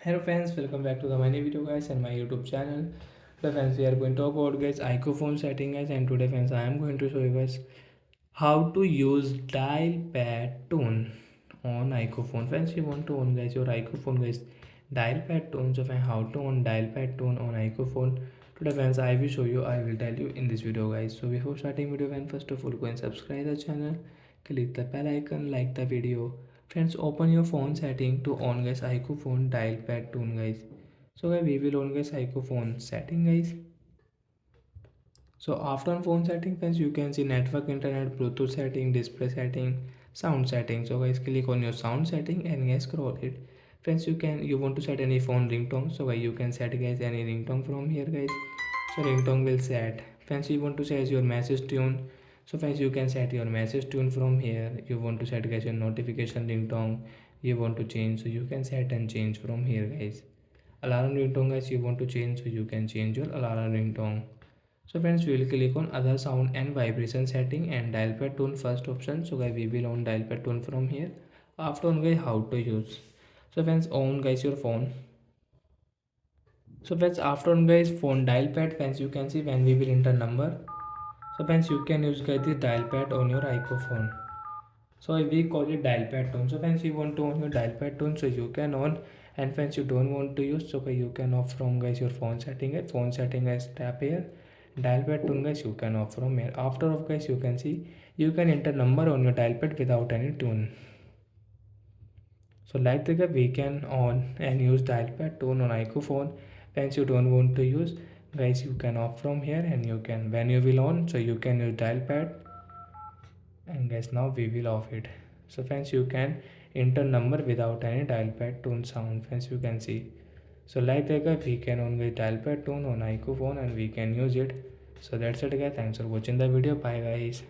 Hello friends, welcome back to the my new video guys and my YouTube channel. Today friends we are going to talk about guys iPhone setting guys, and today friends I am going to show you guys how to use dial pad tone on iPhone. Friends, you want to on guys your iPhone guys dial pad tone. So friends, how to on dial pad tone on iPhone. Today friends I will show you, I will tell you in this video guys. So before starting video friends, first of all go and subscribe the channel, click the bell icon, like the video. Friends, open your phone setting to on guys iPhone dial pad tone guys. So guys we will on guys iPhone setting guys. So after on phone setting friends, you can see network, internet, Bluetooth setting, display setting, sound setting. So guys click on your sound setting and guys scroll it. Friends, you want to set any phone ringtone. So guys you can set guys any ringtone from here guys. So ringtone will set. Friends, you want to set your message tune. So friends, you can set your message tune from here. You want to set guys your notification ringtone. You want to change, so you can set and change from here guys. Alarm ringtone guys, you want to change, so you can change your alarm ringtone. So friends, we will click on other sound and vibration setting and dial pad tone first option. So guys we will on dial pad tone from here. After on guys how to use. So friends, on guys your phone. So friends, after on guys phone dial pad friends, you can see when we will enter number. So friends, you can use guys the dial pad on your iPhone. So we call it dial pad tone. So friends, you want to on your dial pad tone, so you can on, and friends you don't want to use, so you can off from guys your phone setting it. Phone setting guys, tap here, dial pad tone guys, you can off from here. After of guys you can see you can enter number on your dial pad without any tune. So like the we can on and use dial pad tone on iPhone. Friends, you don't want to use guys, you can off from here, and you can when you will on, so you can use dial pad, and guys now we will off it. So friends, you can enter number without any dial pad tone sound. Friends, you can see, so like that we can only dial pad tone on iPhone and we can use it. So that's it guys, thanks for watching the video, bye guys.